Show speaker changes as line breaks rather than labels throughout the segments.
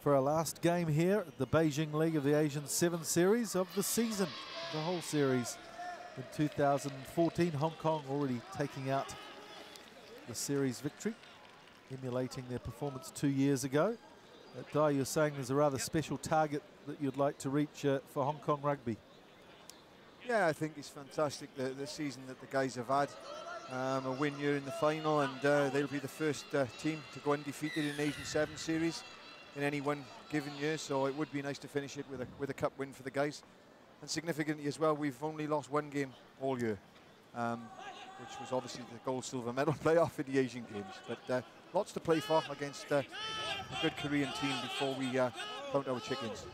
for our last game here at the Beijing League of the Asian 7 Series of the season, the whole series. In 2014, Hong Kong already taking out the series victory, emulating their performance 2 years ago. Dai, you're saying there's a rather special target that you'd like to reach for Hong Kong rugby.
Yeah, I think it's fantastic the season that the guys have had. A win here in the final, and they'll be the first team to go undefeated in Asian 7 Series in any one given year. So it would be nice to finish it with a cup win for the guys. And significantly as well, we've only lost 1 game all year, which was obviously the gold silver medal playoff at the Asian Games. But lots to play for against a good Korean team before we count our chickens.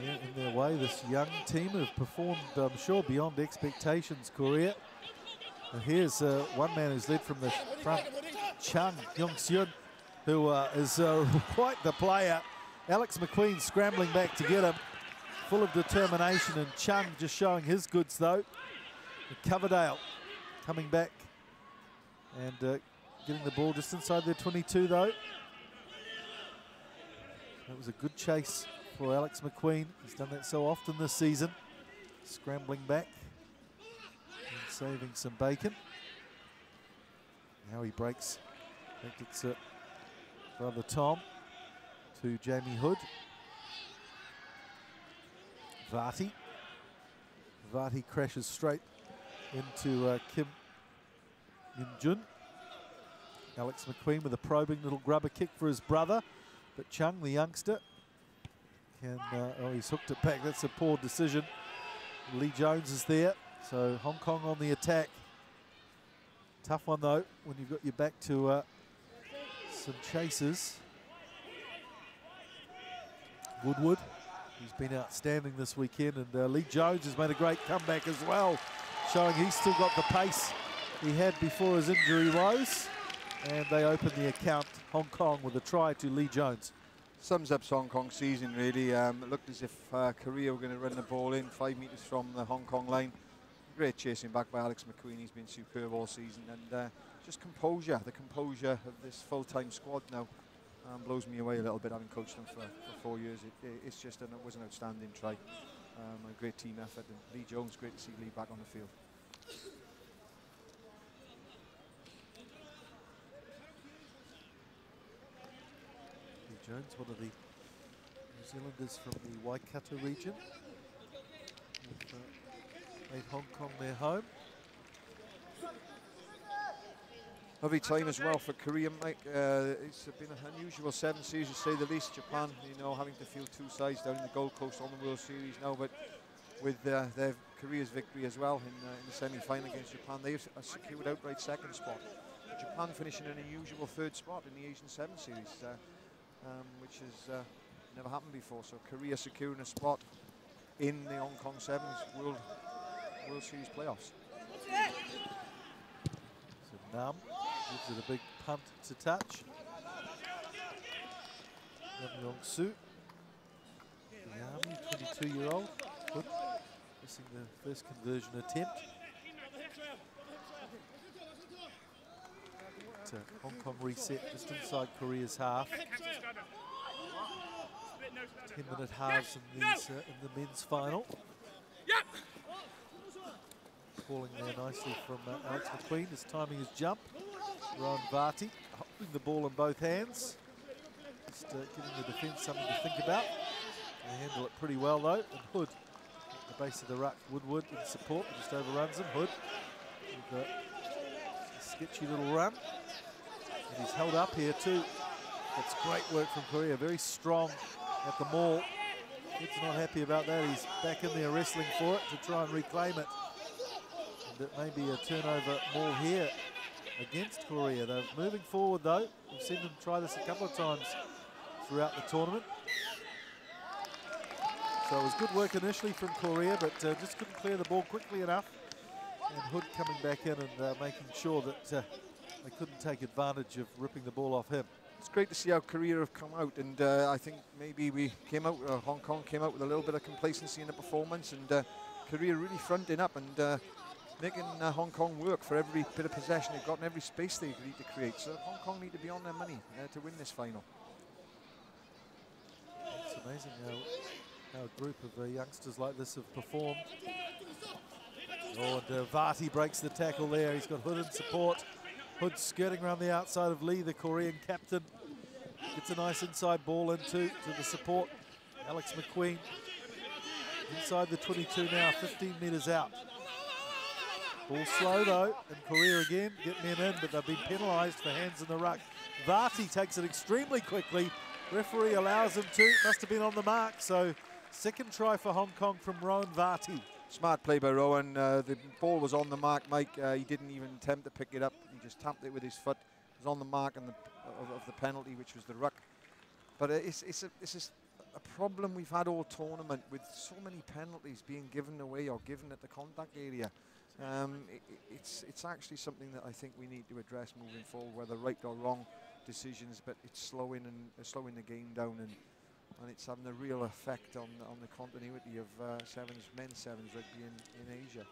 Yeah, in their way, this young team have performed, I'm sure, beyond expectations, Korea. And here's one man who's led from the front, Chung Yong-seun, who is quite the player. Alex McQueen scrambling back to get him, full of determination, and Chung just showing his goods though. And Coverdale coming back and getting the ball just inside their 22 though. That was a good chase for Alex McQueen. He's done that so often this season. Scrambling back and saving some bacon. Now he breaks. I think it's brother Tom to Jamie Hood. Varty crashes straight into Kim Yun-jun. Alex McQueen with a probing little grubber kick for his brother, but Chung, the youngster, can, oh, he's hooked it back. That's a poor decision. Lee Jones is there, so Hong Kong on the attack. Tough one though when you've got your back to some chasers. Woodward, who's been outstanding this weekend, and Lee Jones has made a great comeback as well, showing he's still got the pace he had before his injury rose. And they open the account, Hong Kong, with a try to Lee Jones.
Sums up Hong Kong season really. It looked as if Korea were going to run the ball in 5 meters from the Hong Kong line. Great chasing back by Alex McQueen. He's been superb all season, and just composure, the composure of this full-time squad now blows me away a little bit, having coached them for 4 years. It's just it was an outstanding try, a great team effort, and Lee Jones, great to see Lee back on the field.
Jones, one of the New Zealanders from the Waikato region, made Hong Kong their home.
Lovely time as well for Korea, Mike. It's been an unusual 7 series, to say the least. Japan, you know, having to field 2 sides down in the Gold Coast on the World Series now, but with their Korea's victory as well in the semi-final against Japan, they've secured outright 2nd spot. Japan finishing an unusual 3rd spot in the Asian 7 Series. Which has never happened before. So Korea securing a spot in the Hong Kong Sevens World Series playoffs.
So Nam gives it a big punt to touch. Nam Yong-soo, the Army, 22-year-old, good, missing the first conversion attempt. Hong Kong reset just inside Korea's half. 10-minute halves in the men's final. Falling there nicely from Alex McQueen. His timing his jump. Rowan Varty holding the ball in both hands. Just giving the defence something to think about. They handle it pretty well though. And Hood at the base of the ruck. Woodward in support, but just overruns him. Hood with a sketchy little run. And he's held up here too. That's great work from Korea. Very strong at the maul. Hood's not happy about that. He's back in there wrestling for it to try and reclaim it. And it may be a turnover maul here against Korea. They're moving forward though. We've seen them try this a couple of times throughout the tournament. So it was good work initially from Korea, but just couldn't clear the ball quickly enough. And Hood coming back in and making sure that they couldn't take advantage of ripping the ball off him.
It's great to see how Korea have come out, and I think maybe we came out, Hong Kong came out with a little bit of complacency in the performance, and Korea really fronting up and making Hong Kong work for every bit of possession they've got and every space they need to create. So Hong Kong need to be on their money to win this final.
amazing how a group of youngsters like this have performed. Oh, and Vati breaks the tackle there. He's got Hood in support. Hood skirting around the outside of Lee, the Korean captain. Gets a nice inside ball into the support. Alex McQueen inside the 22 now, 15 metres out. Ball slow though, and Korea again get men in, but they've been penalised for hands in the ruck. Vati takes it extremely quickly. Referee allows him to, must have been on the mark, so second try for Hong Kong from Rowan Vati.
Smart play by Rowan. The ball was on the mark, Mike. He didn't even attempt to pick it up. He just tapped it with his foot. It was on the mark of the penalty, which was the ruck. But it's a problem we've had all tournament with so many penalties being given away or given at the contact area. It's actually something that I think we need to address moving forward, whether right or wrong decisions, but it's slowing the game down, and it's having a real effect on the continuity of men's sevens rugby in Asia.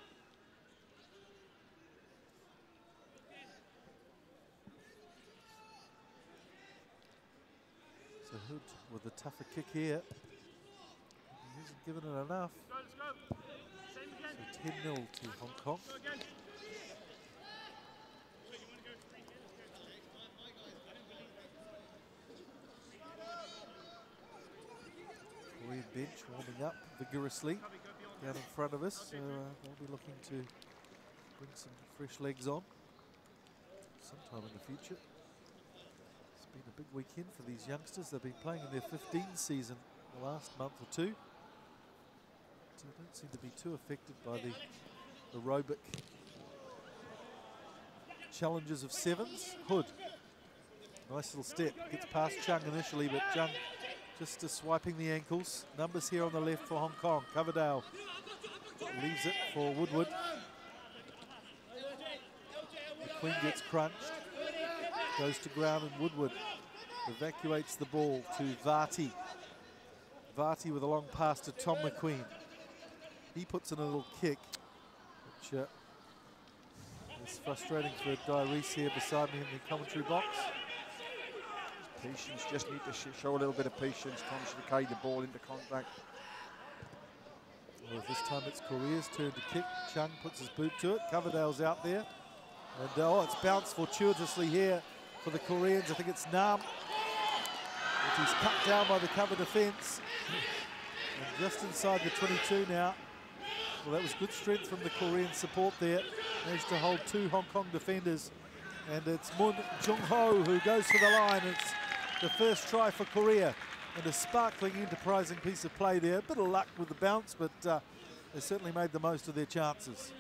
So Hood with a tougher kick here. He hasn't given it enough. So 10-0 to Hong Kong. Korean bench warming up vigorously down in front of us. So they'll be looking to bring some fresh legs on sometime in the future. It's been a big weekend for these youngsters. They've been playing in their 15th season the last month or two. So they don't seem to be too affected by the aerobic challenges of sevens. Hood, nice little step, gets past Chung initially, but Chung just swiping the ankles. Numbers here on the left for Hong Kong. Coverdale leaves it for Woodward. McQueen gets crunched, goes to ground, and Woodward evacuates the ball to Vati. Vati with a long pass to Tom McQueen. He puts in a little kick, which is frustrating for Dyrese here beside me in the commentary box.
Patience, just need to show a little bit of patience, conscious to carry the ball into contact.
Well, this time it's Korea's turn to kick. Chung puts his boot to it. Coverdale's out there. And oh, it's bounced fortuitously here for the Koreans. I think it's Nam. But he's cut down by the cover defence. And just inside the 22 now. Well, that was good strength from the Korean support there. Managed to hold two Hong Kong defenders. And it's Moon Jung-ho who goes for the line. It's the first try for Korea. And a sparkling, enterprising piece of play there. A bit of luck with the bounce, but they certainly made the most of their chances.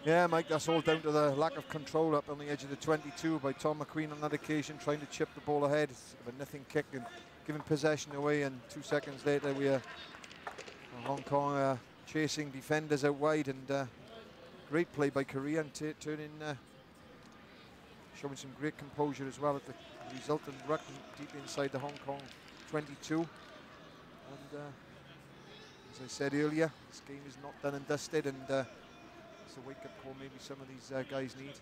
Yeah, Mike, that's all down to the lack of control up on the edge of the 22 by Tom McQueen on that occasion, trying to chip the ball ahead. It's a nothing kick and giving possession away, and 2 seconds later we are Hong Kong chasing defenders out wide, and great play by Korea and turning, showing some great composure as well at the resultant ruck deep inside the Hong Kong 22. And as I said earlier, this game is not done and dusted, and it's a wake-up call maybe some of these guys need.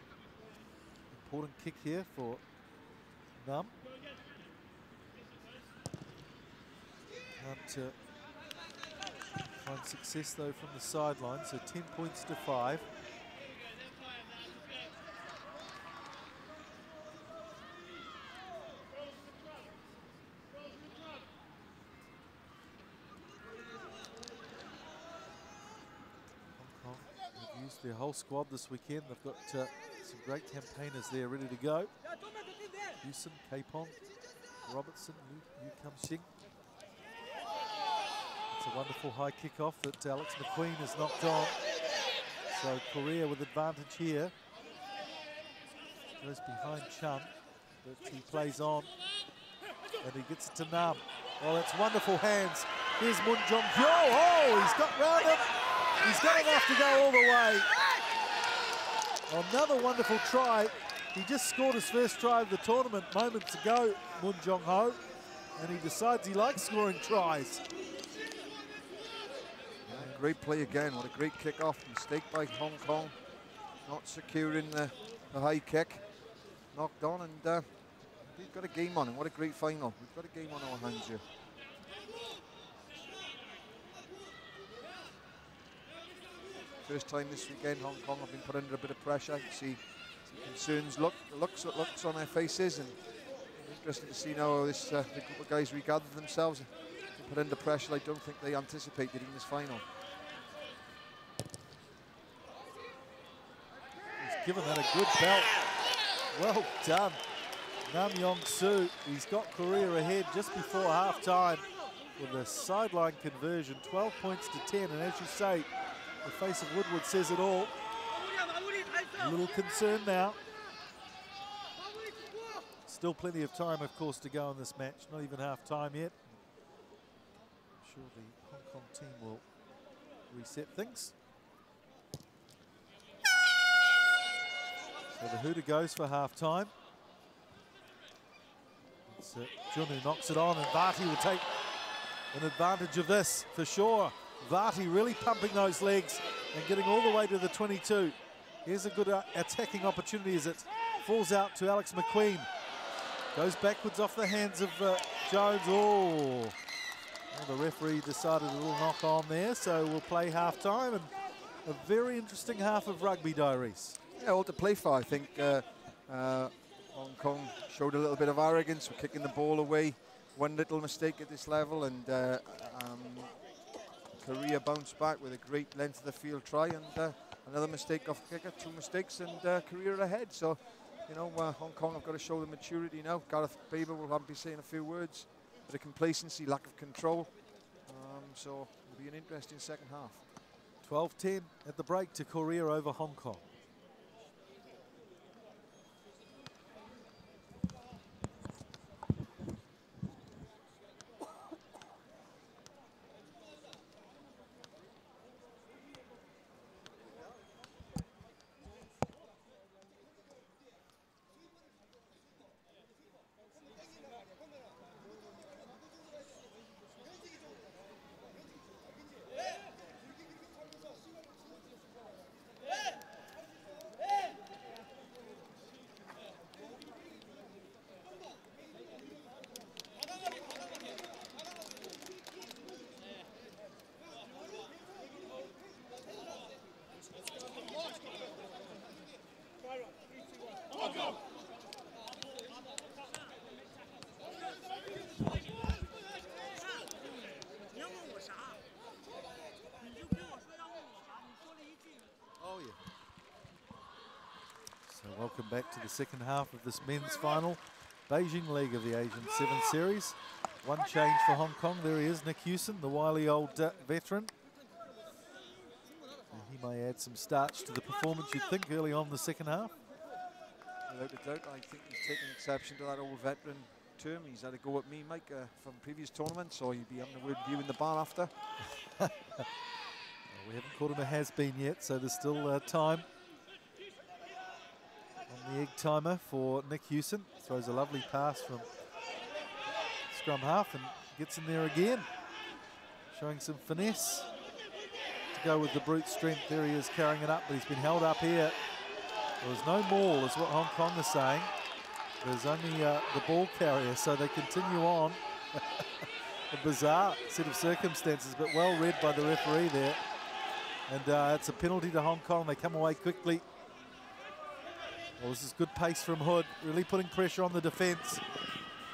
Important kick here for Nam. Can't find success though from the sideline, so 10 points to 5. Their whole squad this weekend. They've got some great campaigners there ready to go. Houston, Capon, Robertson, Yu Kam-sing. It's a wonderful high kick-off that Alex McQueen has knocked on. So Korea with advantage here. Goes behind Chung, but he plays on. And he gets it to Nam. Oh, that's wonderful hands. Here's Moon Jong-hyo. Oh, he's got round him. He's got enough to go all the way. Another wonderful try. He just scored his first try of the tournament moments ago, Moon Jong-ho, and he decides he likes scoring tries.
Yeah, great play again. What a great kick-off. Mistake by Hong Kong. Not securing the high kick. Knocked on, and we've got a game on, and what a great final. We've got a game on our hands here. First time this weekend, Hong Kong have been put under a bit of pressure. You see concerns, looks on their faces, and interesting to see now this the group of guys regather themselves and put under pressure. I don't think they anticipated in this final.
He's given that a good belt. Well done, Nam Yong-soo. He's got Korea ahead just before half-time with a sideline conversion, 12 points to 10. And as you say, the face of Woodward says it all. A little concern now. Still plenty of time, of course, to go in this match. Not even half-time yet. I'm sure the Hong Kong team will reset things. So the hooter goes for half-time. It's Jun who knocks it on, and Vati will take an advantage of this for sure. Vati really pumping those legs and getting all the way to the 22. Here's a good attacking opportunity as it falls out to Alex McQueen. Goes backwards off the hands of Jones. Oh, well, the referee decided a little knock on there, so we'll play half-time, and a very interesting half of rugby, Diaries.
Yeah, all to play for. I think Hong Kong showed a little bit of arrogance for kicking the ball away. One little mistake at this level, and Korea bounced back with a great length of the field try, and another mistake off kicker, 2 mistakes, and Korea ahead. So, you know, Hong Kong have got to show the maturity now. Gareth Baber will be saying a few words. Bit of complacency, lack of control. So it'll be an interesting second half.
12-10 at the break to Korea over Hong Kong. Welcome back to the second half of this men's final. Beijing leg of the Asian 7 Series. One change for Hong Kong. There he is, Nick Hewson, the wily old veteran. And he may add some starch to the performance, you'd think, early on in the second half.
Without a doubt, I think he's taken exception to that old veteran term. He's had a go at me, Mike, from previous tournaments, so he'll be having a word with you in the bar after.
Well, we haven't called him a has-been yet, so there's still time. On the egg timer for Nick Hewson. Throws a lovely pass from scrum half and gets in there again. Showing some finesse to go with the brute strength. There he is carrying it up, but he's been held up here. There's no maul, is what Hong Kong is saying. There's only the ball carrier, so they continue on. A bizarre set of circumstances, but well read by the referee there. And it's a penalty to Hong Kong. They come away quickly. Well, this is good pace from Hood, really putting pressure on the defence.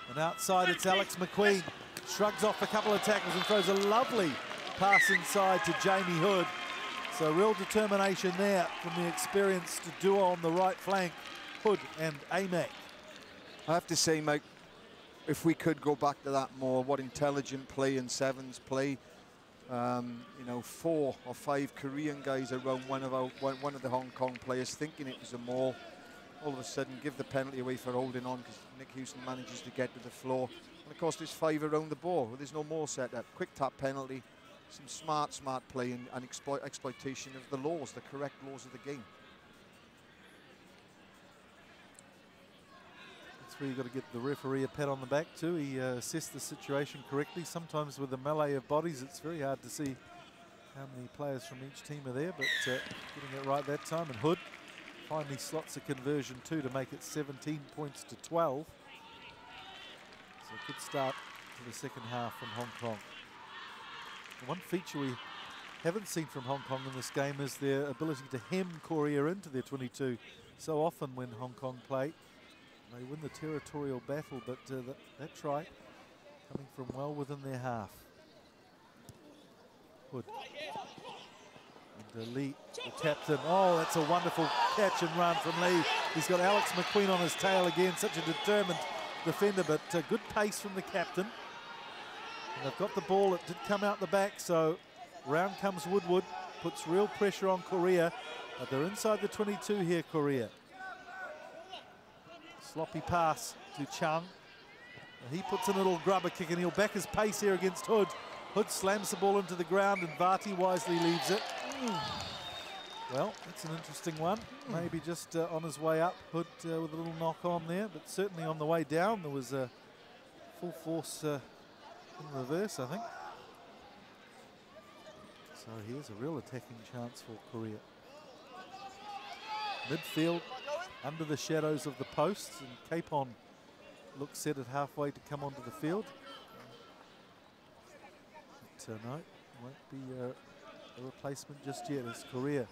And outside, it's Alex McQueen. Shrugs off a couple of tackles and throws a lovely pass inside to Jamie Hood. So real determination there from the experienced duo on the right flank, Hood and Amac.
I have to say, Mike, if we could go back to that more, what intelligent play and sevens play. You know, 4 or 5 Korean guys around one of the Hong Kong players thinking it was a maul. All of a sudden give the penalty away for holding on because Nick Hewson manages to get to the floor. And of course there's 5 around the ball. There's no more set up. Quick tap penalty, some smart play and exploitation of the laws, the correct laws of the game.
That's where you've got to get the referee a pat on the back too. He assessed the situation correctly. Sometimes with the melee of bodies it's very hard to see how many players from each team are there, but getting it right that time. And Hood finally slots a conversion too to make it 17 points to 12. So a good start to the second half from Hong Kong. The one feature we haven't seen from Hong Kong in this game is their ability to hem Korea into their 22. So often when Hong Kong play, they win the territorial battle, but that try coming from well within their half. Good. And Lee, the captain. Oh, that's a wonderful catch and run from Lee. He's got Alex McQueen on his tail again, such a determined defender, but good pace from the captain. And they've got the ball. It did come out the back, so round comes Woodward, puts real pressure on Korea, but they're inside the 22 here, Korea. Sloppy pass to Chung. He puts in a little grubber kick and he'll back his pace here against Hood. Hood slams the ball into the ground and Vati wisely leaves it. Well, that's an interesting one. Maybe just on his way up, Hood with a little knock on there, but certainly on the way down there was a full force in reverse, I think. So here's a real attacking chance for Korea. Midfield under the shadows of the posts, and Capon looks set at halfway to come onto the field. But no, won't be a replacement just yet as Korea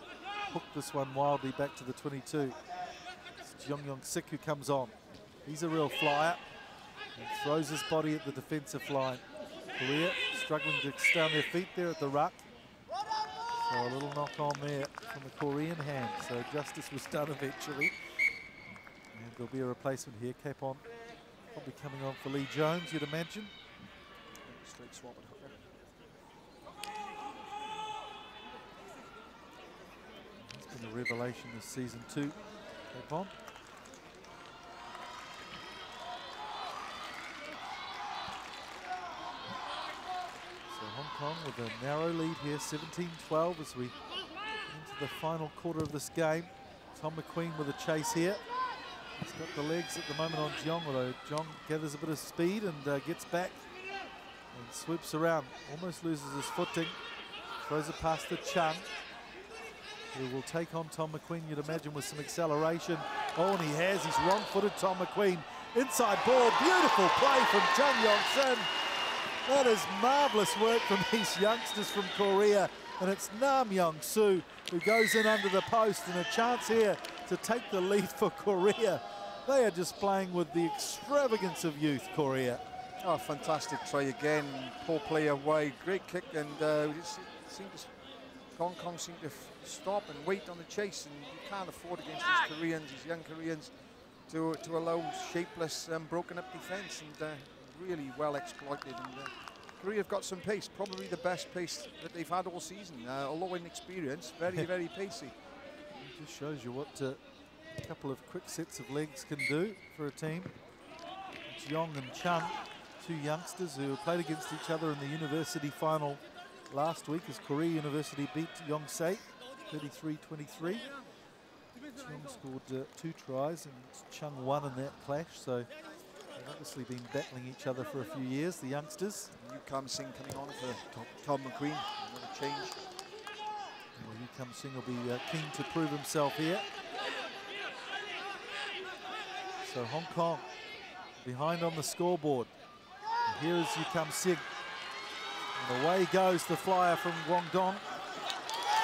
hooked this one wildly back to the 22. It's Jung Yong Sik who comes on. He's a real flyer and throws his body at the defensive line. Korea struggling to stay on their feet there at the ruck. So a little knock on there from the Korean hand. So justice was done eventually. And there'll be a replacement here. Capon probably coming on for Lee Jones, you'd imagine.
Straight swap at hooker.
He's been a revelation this season too, Capon. So Hong Kong with a narrow lead here, 17-12 as we into the final quarter of this game. Tom McQueen with a chase here. He's got the legs at the moment on Jeong, although Jeong gathers a bit of speed and gets back and swoops around. Almost loses his footing. Throws it past the Chung, who will take on Tom McQueen, you'd imagine, with some acceleration. Oh, and he has. He's wrong-footed Tom McQueen. Inside ball. Beautiful play from Chung Yong-sin. That is marvellous work from these youngsters from Korea. And it's Nam Young-soo who goes in under the post, and a chance here to take the lead for Korea. They are just playing with the extravagance of youth, Korea.
Oh, fantastic try again. Poor play away. Great kick, and Hong Kong seemed to stop and wait on the chase, and you can't afford against these Koreans, these young Koreans, to allow shapeless, broken up defence, and really well exploited. And Korea have got some pace, probably the best pace that they've had all season, although inexperienced, very, very pacey.
It just shows you what a couple of quick sets of legs can do for a team. Jeong and Chung, two youngsters who played against each other in the university final last week as Korea University beat Yonsei 33-23. Jeong scored 2 tries and Chung won in that clash, so they've obviously been battling each other for a few years, the youngsters.
Yu Kam Sing coming on for Tom McQueen, another change.
Well, Yu Kam Sing will be keen to prove himself here. So Hong Kong behind on the scoreboard. And here is Yu Kam Sing. And away goes the flyer from Guangdong.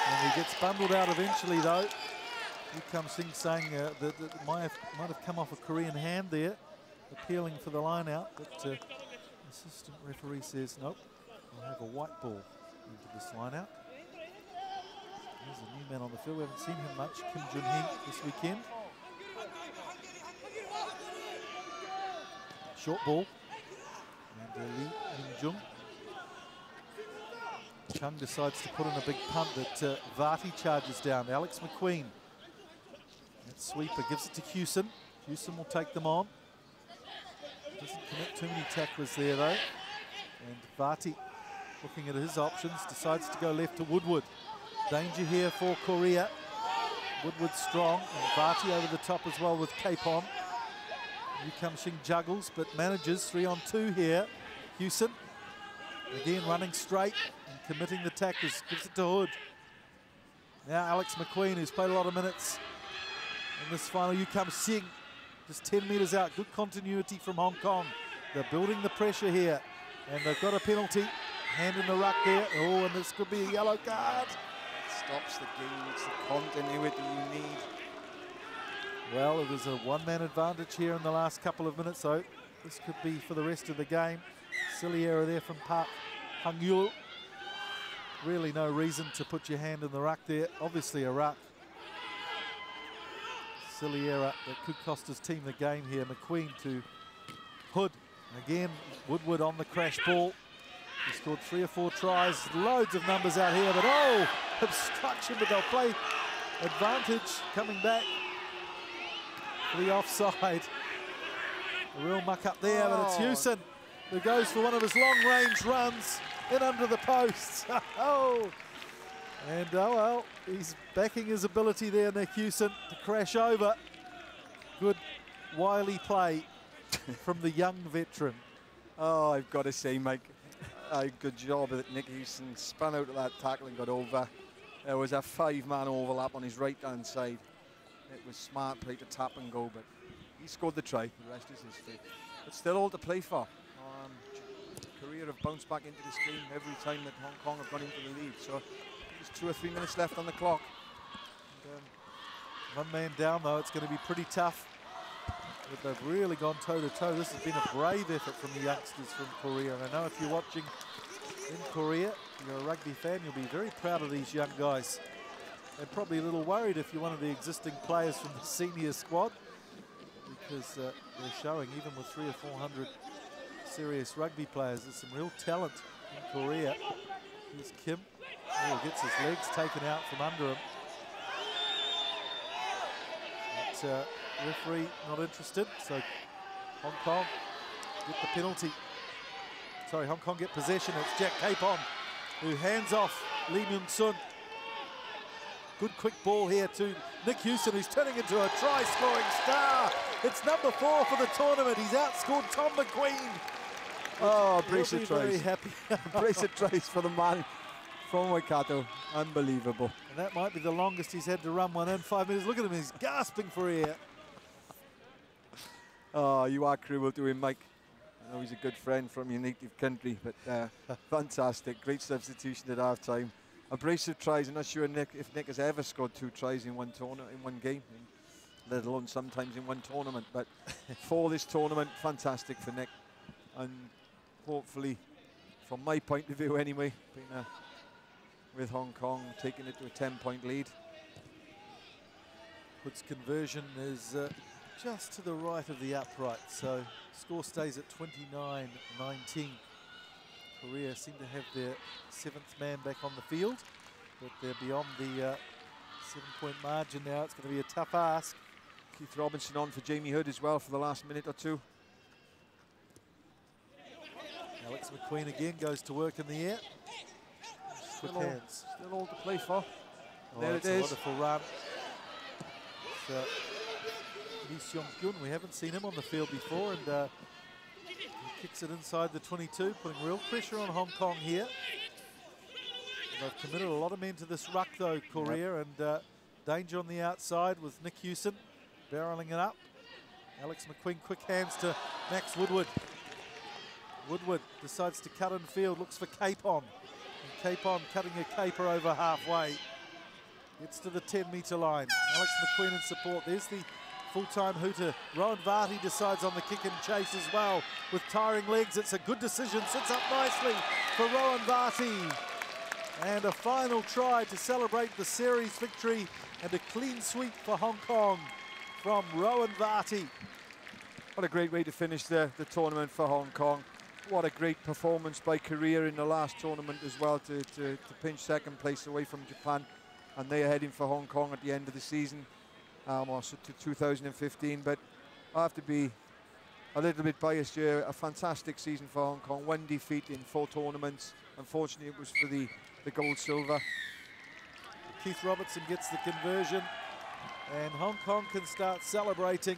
And he gets bundled out eventually though. Yu Kam Sing saying that might have come off a Korean hand there, appealing for the line out, but assistant referee says nope, we'll have a white ball into this line out. There's a new man on the field, we haven't seen him much, Kim Jun-hee this weekend. Short ball, and Lee Min-jung. Chung decides to put in a big punt that Vati charges down. Alex McQueen, that sweeper gives it to Hewson. Hewson will take them on. Doesn't commit too many tacklers there though. And Vati, looking at his options, decides to go left to Woodward. Danger here for Korea. Woodward strong, and Vati over the top as well with Capon. Yu Kam Sing juggles, but manages 3-on-2 here. Hewson, again running straight and committing the tacklers, gives it to Hood. Now Alex McQueen, who's played a lot of minutes in this final. Yu Kam Sing, just 10 metres out. Good continuity from Hong Kong. They're building the pressure here, and they've got a penalty. Hand in the ruck there. Oh, and this could be a yellow card.
Stops the game. It's the continuity you need.
Well, there's a one-man advantage here in the last couple of minutes, though. This could be for the rest of the game. Silly error there from Park Hung-yul. Really no reason to put your hand in the ruck there. Obviously a ruck. Silly error that could cost his team the game here. McQueen to Hood. Again, Woodward on the crash ball. He scored 3 or 4 tries. Loads of numbers out here, but oh, obstruction, but they'll play advantage coming back for the offside. A real muck up there, but it's Hewson who goes for one of his long-range runs in under the posts. Oh, and oh well, he's backing his ability there, Nick Hewson, to crash over. Good wily play from the young veteran.
Oh, I've got to say, Mike, a good job that Nick Hewson spun out of that tackle and got over. There was a 5-man overlap on his right-hand side. It was smart play to tap and go, but he scored the try. The rest is history. But still all to play for. Korea have bounced back into this game every time that Hong Kong have gone into the lead. So there's 2 or 3 minutes left on the clock.
And, one man down, though. It's going to be pretty tough. But they've really gone toe-to-toe. This has been a brave effort from the youngsters from Korea. And I know if you're watching in Korea, you're a rugby fan, you'll be very proud of these young guys. And probably a little worried if you're one of the existing players from the senior squad, because they're showing, even with 300 or 400 serious rugby players, there's some real talent in Korea. Here's Kim. Oh, gets his legs taken out from under him. But, referee not interested, so Hong Kong get the penalty. Sorry, Hong Kong get possession. It's Jack Capon who hands off Lee Myung-sun. Good quick ball here to Nick Hewson, who's turning into a try-scoring star. It's number 4 for the tournament. He's outscored Tom McQueen.
Oh, brace of
very
tries.
happy.
Brace of tries for the man from Waikato. Unbelievable.
And that might be the longest he's had to run one in 5 minutes. Look at him, he's gasping for air.
Oh, you are cruel to him, Mike. I know he's a good friend from your native country, but fantastic. Great substitution at half-time. A brace of tries. I'm not sure if Nick has ever scored 2 tries in one game, let alone sometimes in one tournament. But for this tournament, fantastic for Nick. And hopefully, from my point of view anyway, with Hong Kong taking it to a 10-point lead.
Hood's conversion is just to the right of the upright, so score stays at 29-19. Korea seem to have their 7th man back on the field, but they're beyond the 7-point margin now. It's going to be a tough ask.
Keith Robinson on for Jamie Hood as well for the last minute or 2.
Alex McQueen again goes to work in the air. Quick hands.
Still all to play for.
Oh,
there it is.
A wonderful run. Lee Seong-kyun, we haven't seen him on the field before, and he kicks it inside the 22, putting real pressure on Hong Kong here. They've committed a lot of men to this ruck though, Korea, and danger on the outside with Nick Hewson barreling it up. Alex McQueen, quick hands to Max Woodward. Woodward decides to cut in field, looks for Capon. And Capon cutting a caper over halfway. Gets to the 10-metre line. Alex McQueen in support. There's the full-time hooter. Rowan Varty decides on the kick and chase as well. With tiring legs, it's a good decision. Sits up nicely for Rowan Varty. And a final try to celebrate the series victory and a clean sweep for Hong Kong from Rowan Varty.
What a great way to finish the tournament for Hong Kong. What a great performance by Korea in the last tournament as well to pinch 2nd place away from Japan. And they are heading for Hong Kong at the end of the season, also to 2015. But I have to be a little bit biased here. A fantastic season for Hong Kong. 1 defeat in 4 tournaments. Unfortunately, it was for the gold-silver.
Keith Robertson gets the conversion, and Hong Kong can start celebrating.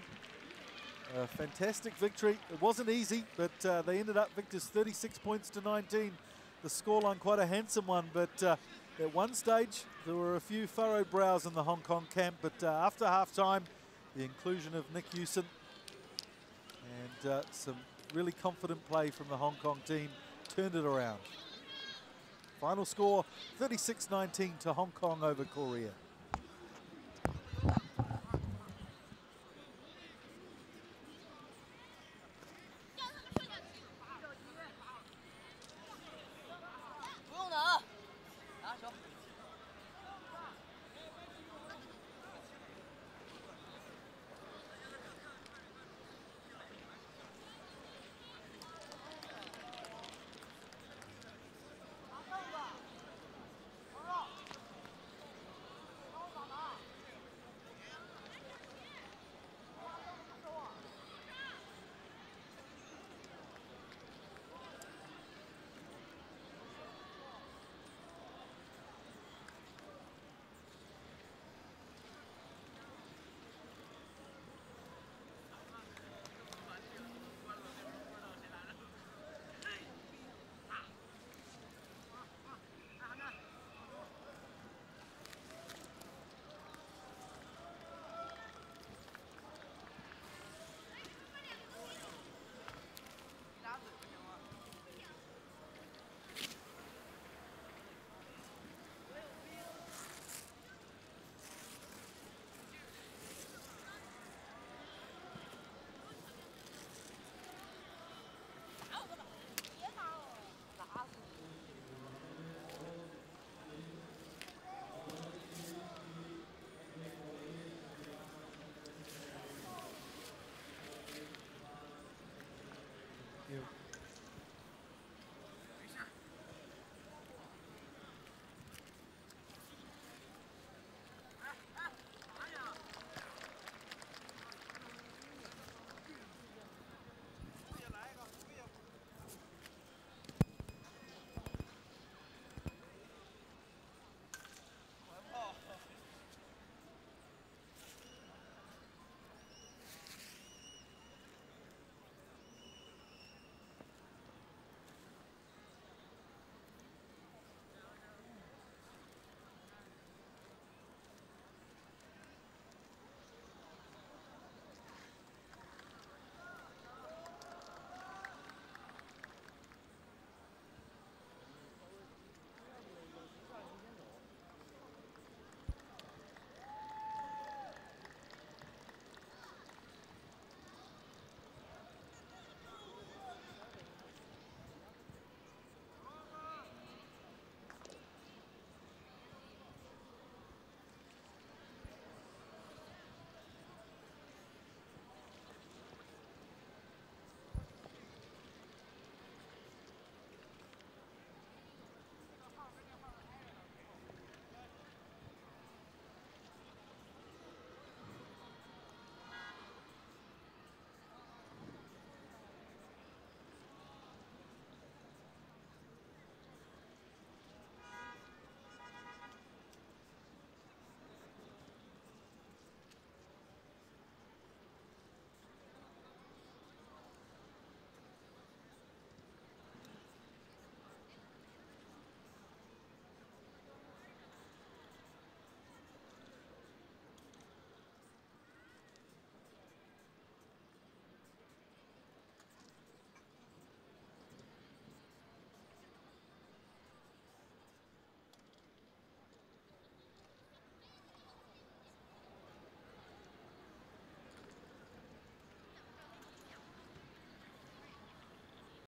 A fantastic victory. It wasn't easy, but they ended up victors 36 points to 19. The scoreline quite a handsome one, but at one stage there were a few furrowed brows in the Hong Kong camp, but after half-time, the inclusion of Nick Hewson and some really confident play from the Hong Kong team turned it around. Final score 36-19 to Hong Kong over Korea.